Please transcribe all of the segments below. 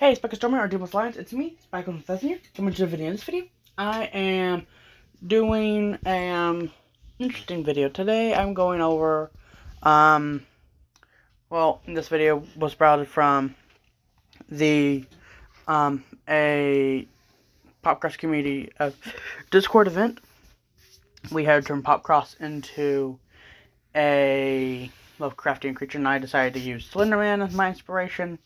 Hey, Stormer, our Demosts Lions, it's me, Spike here, coming to the video. In this video, I am doing an interesting video. Today, I'm going over, this video was sprouted from the, a Popcross community Discord event. We had to turn Popcross into a Lovecraftian creature, and I decided to use Slenderman as my inspiration.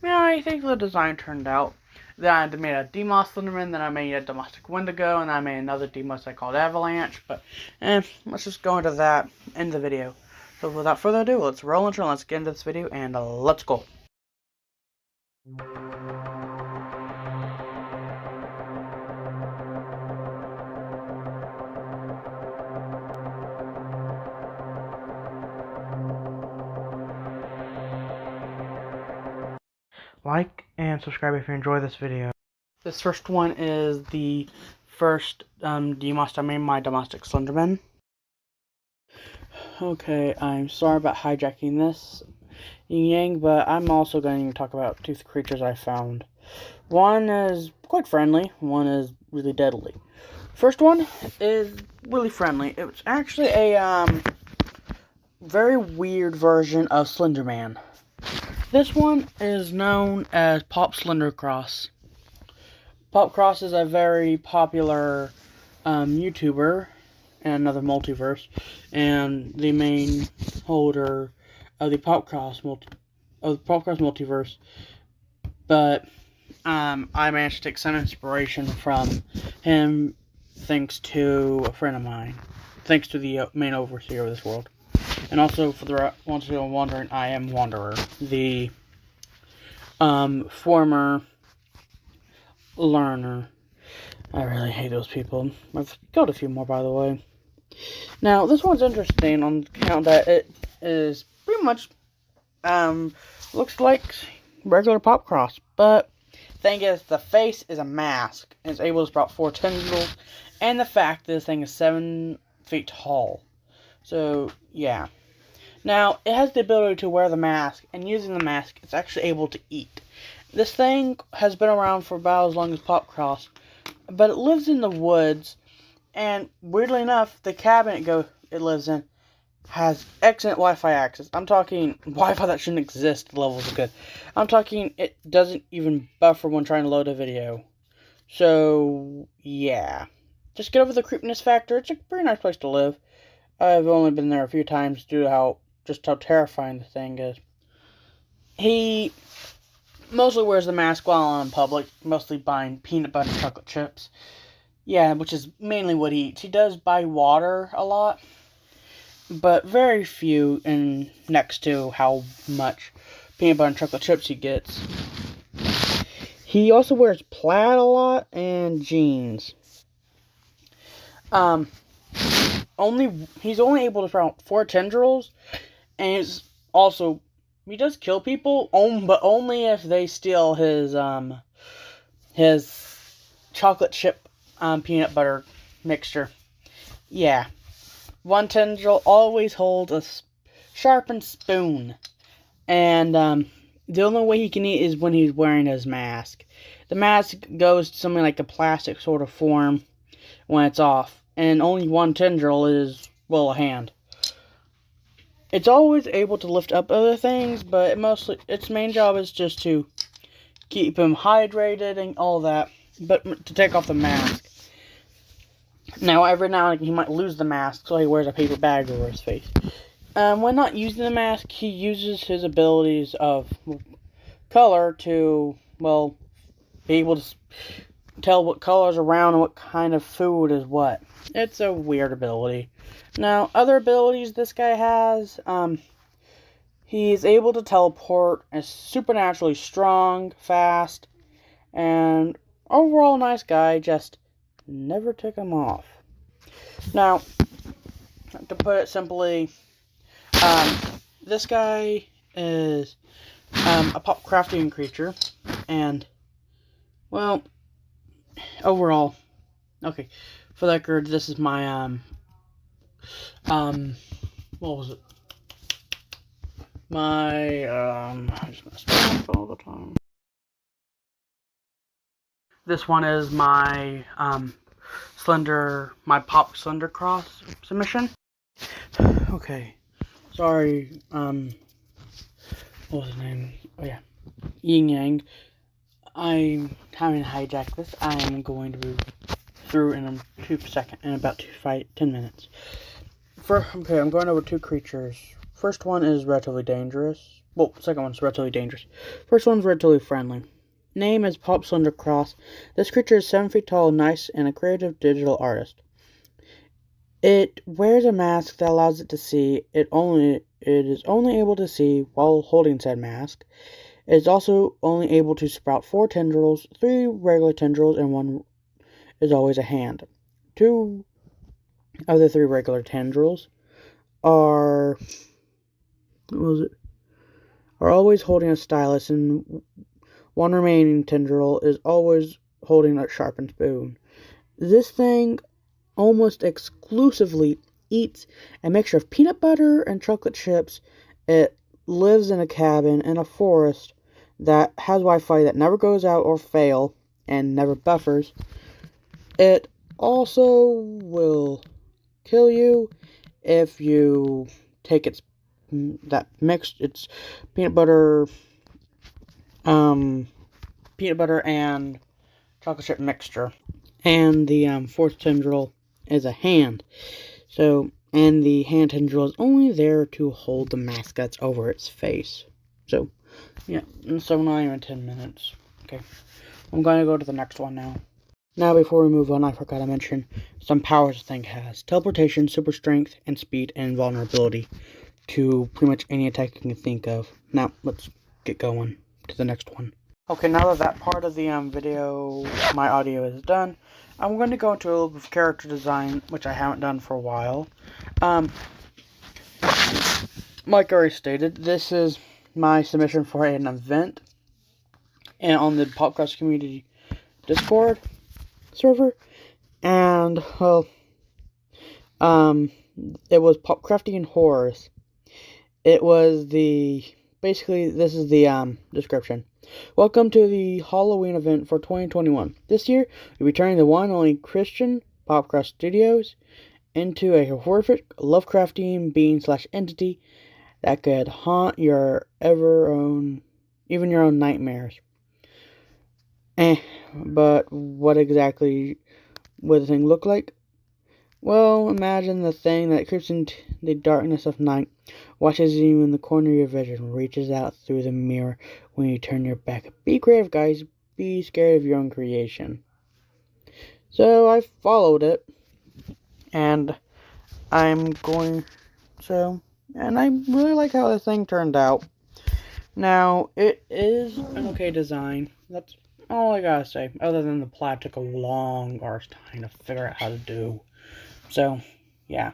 Yeah, I think the design turned out. Then I made a Demosts Slenderman, then I made a Domestic Wendigo, and I made another Demost I called Avalanche. But, let's just go into that in the video. So without further ado, let's roll into it, let's get into this video, and let's go. Like and subscribe if you enjoy this video. This first one is the first Demost I made, my Domestic Slenderman. Okay, I'm sorry about hijacking this, Yin-Yang, but I'm also going to talk about two creatures I found. One is quite friendly, one is really deadly. First one is really friendly. It's actually a very weird version of Slenderman. This one is known as Pop Slendercross. Popcross is a very popular YouTuber in another multiverse, and the main holder of the Popcross multiverse. But I managed to take some inspiration from him, thanks to a friend of mine, thanks to the main overseer of this world. And also, for the ones who are wondering, I am Wanderer, the former learner. I really hate those people. I've got a few more, by the way. Now, this one's interesting on the count that it is pretty much looks like regular Popcross, but thing is, the face is a mask, and it's able to sprout 4 tendrils, and the fact this thing is 7 feet tall. So, yeah. Now, it has the ability to wear the mask, and using the mask, it's actually able to eat. This thing has been around for about as long as Popcross, but it lives in the woods, and weirdly enough, the cabin it lives in has excellent Wi-Fi access. I'm talking Wi-Fi that shouldn't exist, the levels are good. I'm talking it doesn't even buffer when trying to load a video. So, yeah. Just get over the creepiness factor. It's a pretty nice place to live. I've only been there a few times due to how terrifying the thing is. He mostly wears the mask while in public, mostly buying peanut butter and chocolate chips. Yeah, which is mainly what he eats. He does buy water a lot, but very few in next to how much peanut butter and chocolate chips he gets. He also wears plaid a lot and jeans. He's only able to sprout 4 tendrils, and he does kill people, but only if they steal his chocolate chip peanut butter mixture. Yeah. 1 tendril always holds a sharpened spoon, and the only way he can eat is when he's wearing his mask. The mask goes to something like a plastic sort of form when it's off, and only 1 tendril is, well, a hand. It's always able to lift up other things, but its main job is just to keep him hydrated and all that, but to take off the mask. Now, every now and then he might lose the mask, so he wears a paper bag over his face. When not using the mask, he uses his abilities of color to, well, be able to tell what color's around and what kind of food is what. It's a weird ability. Now, other abilities this guy has, he's able to teleport, is supernaturally strong, fast, and overall nice guy, just never took him off. Now, to put it simply, this guy is a Popcraftian creature, and, well, overall, okay, for the record, this is my, what was it? My, I just messed up all the time. This one is my Pop Slender Cross submission. Okay, sorry. What was his name? Oh yeah, Yin-Yang. I'm having to hijack this. I am going to be through in about 10 minutes. Okay, I'm going over two creatures. First one is relatively dangerous. Well, second one's relatively dangerous. First one's relatively friendly. Name is Pop Slender Cross. This creature is 7 feet tall, nice, and a creative digital artist. It wears a mask that allows it to see. It is only able to see while holding said mask. It is also only able to sprout 4 tendrils, 3 regular tendrils, and 1 is always a hand. 2 of the 3 regular tendrils are always holding a stylus, and 1 remaining tendril is always holding a sharpened spoon. This thing almost exclusively eats a mixture of peanut butter and chocolate chips. It lives in a cabin in a forest that has Wi-Fi that never goes out or fail and never buffers. It also will kill you if you take its peanut butter and chocolate chip mixture. And the 4th tendril is a hand. And the hand tendril is only there to hold the mask that's over its face. So, yeah, so not even 10 minutes. Okay, I'm going to go to the next one now. Now, before we move on, I forgot to mention some powers the thing has. Teleportation, super strength, and speed, and invulnerability to pretty much any attack you can think of. Now, let's get going to the next one. Okay, now that part of the video, my audio is done, I'm going to go into a little bit of character design, which I haven't done for a while. Like I already stated, this is my submission for an event, and on the Popcross Community Discord server, and, well, it was Popcrafting Horrors. It was basically, this is the, description. Welcome to the Halloween event for 2021. This year, we'll be turning the one and only Christian Popcross Studios into a horrific Lovecraftian being/entity that could haunt even your own nightmares. But what exactly would the thing look like? Well, imagine the thing that creeps into the darkness of night, watches you in the corner of your vision, reaches out through the mirror when you turn your back. Be creative, guys. Be scared of your own creation. So I followed it, and I really like how the thing turned out. Now, it is an okay design. That's all I gotta say, other than the plaid took a long arse time to figure out how to do. So, yeah.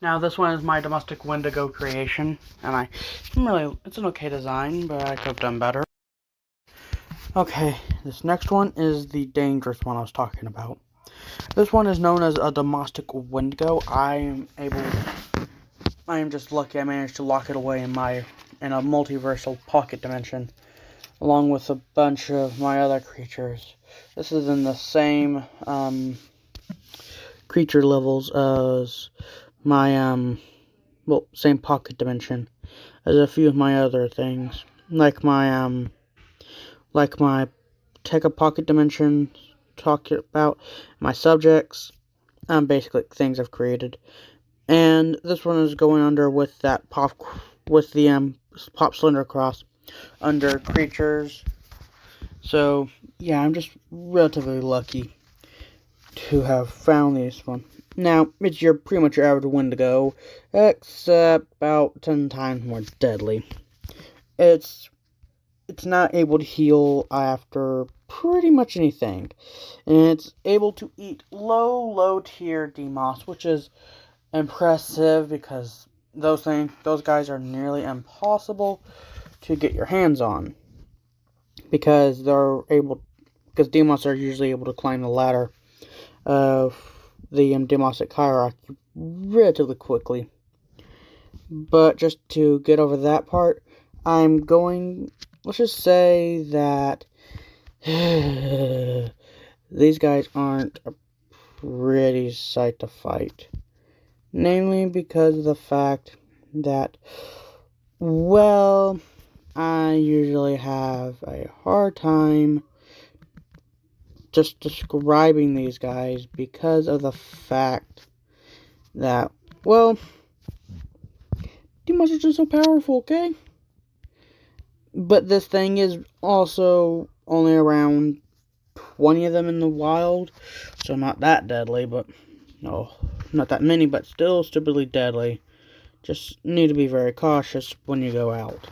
Now, this one is my domestic Wendigo creation, and it's an okay design, but I could have done better. Okay, this next one is the dangerous one I was talking about. This one is known as a domestic Wendigo. I am just lucky I managed to lock it away in a multiversal pocket dimension, along with a bunch of my other creatures. This is in the same creature levels as my same pocket dimension as a few of my other things, like my take a pocket dimension, talk about my subjects, basically things I've created. And this one is going under with the Pop Slender Cross under creatures. So yeah, I'm just relatively lucky to have found this one. Now, it's pretty much your average Wendigo, except about 10 times more deadly. It's not able to heal after pretty much anything, and it's able to eat low tier Demosts, which is impressive because those guys are nearly impossible to get your hands on, because Demosts are usually able to climb the ladder of the Demostic hierarchy relatively quickly. But just to get over that part, let's just say that these guys aren't a pretty sight to fight. Namely because of the fact that, well, I usually have a hard time just describing these guys because of the fact that, well, Demosts are just so powerful, okay? But this thing is also only around 20 of them in the wild, so not that deadly, but no, not that many, but still stupidly deadly. Just need to be very cautious when you go out.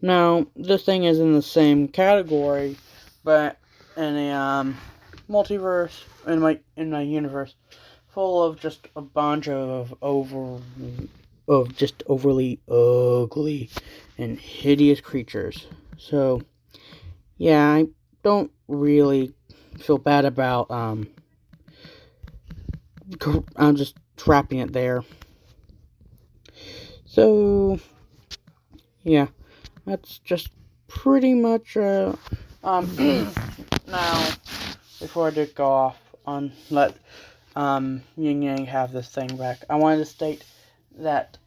Now, this thing is in the same category, but in a multiverse, in my universe, full of just a bunch of just overly ugly and hideous creatures. So, yeah, I don't really feel bad about I'm just trapping it there. So, yeah, that's just pretty much now, before I did go off on let Yin-Yang have this thing back, I wanted to state that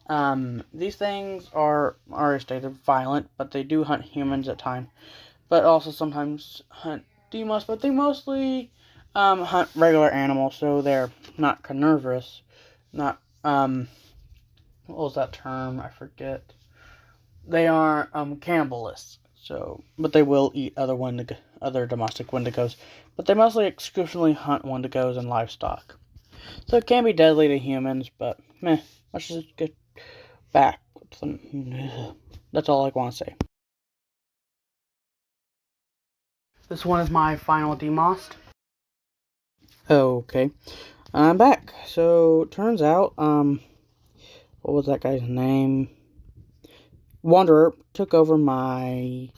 these things are already stated violent, but they do hunt humans at times, but also sometimes hunt Demosts, but they mostly hunt regular animals, so they're not carnivorous, not what was that term? I forget. They are cannibalists. So, but they will eat other domestic wendigos, but they mostly exclusively hunt wendigos and livestock. So it can be deadly to humans, but meh. Let's just get back. That's all I want to say. This one is my final Demost. Okay, I'm back. So turns out, what was that guy's name? Wanderer took over my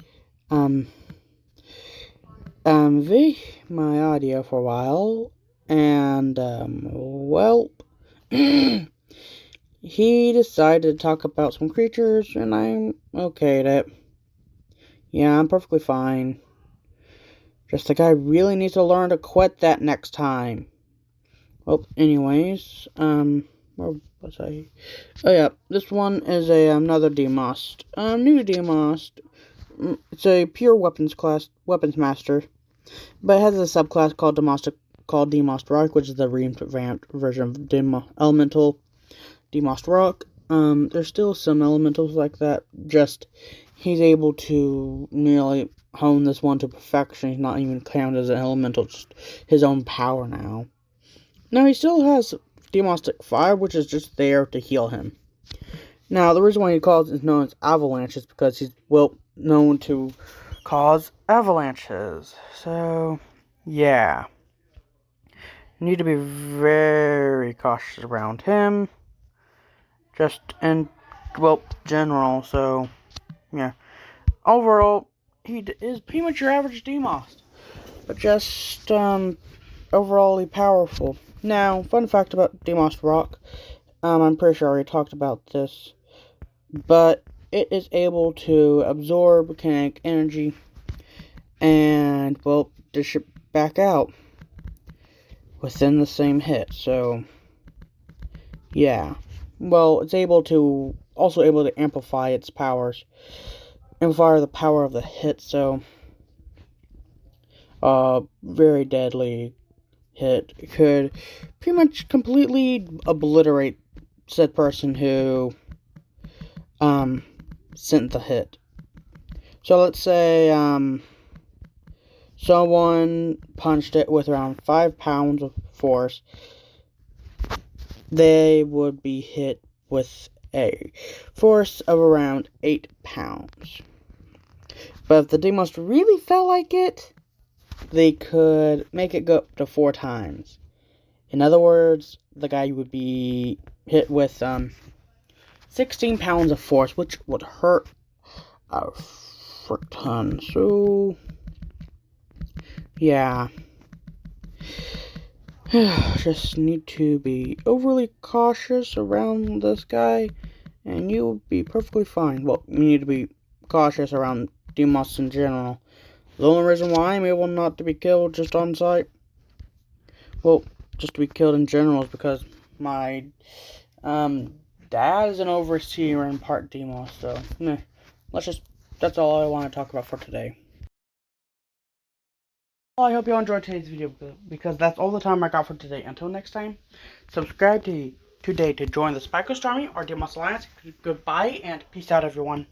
my audio for a while, and well, he decided to talk about some creatures, and I'm okay with it. Yeah, I'm perfectly fine. Just the guy really needs to learn to quit that next time. Well, anyways, where was I? Oh yeah, this one is another Demost. New Demost. It's a pure weapons master, but it has a subclass called Demost Rock, which is the revamped version of Elemental Demost Rock. There's still some elementals like that. Just he's able to nearly hone this one to perfection. He's not even counted as an elemental, just his own power now. Now he still has Demostic Fire, which is just there to heal him. Now the reason why he is known as Avalanche is because he's known to cause avalanches. So yeah, you need to be very cautious around him. Just in general. So yeah, overall he is pretty much your average Demost, but just overall powerful. Now, fun fact about Demost Rock, I'm pretty sure I already talked about this, but it is able to absorb kinetic energy and, dish it back out within the same hit. So, yeah. Well, it's also able to amplify its powers, amplify the power of the hit, so, very deadly hit. It could pretty much completely obliterate said person who sent the hit. So let's say someone punched it with around 5 pounds of force. They would be hit with a force of around 8 pounds. But if the Demost really felt like it, they could make it go up to 4 times. In other words, the guy would be hit with 16 pounds of force, which would hurt a frick ton. So, yeah. Just need to be overly cautious around this guy and you'll be perfectly fine. Well, you need to be cautious around Demosts in general. The only reason why I'm able not to be killed just on sight, well, just to be killed in general, is because my dad is an overseer and part Demost, so that's all I want to talk about for today. Well, I hope you all enjoyed today's video, because that's all the time I got for today. Until next time, subscribe today to join the Spy Coast Army or Demosts Alliance. Goodbye and peace out, everyone.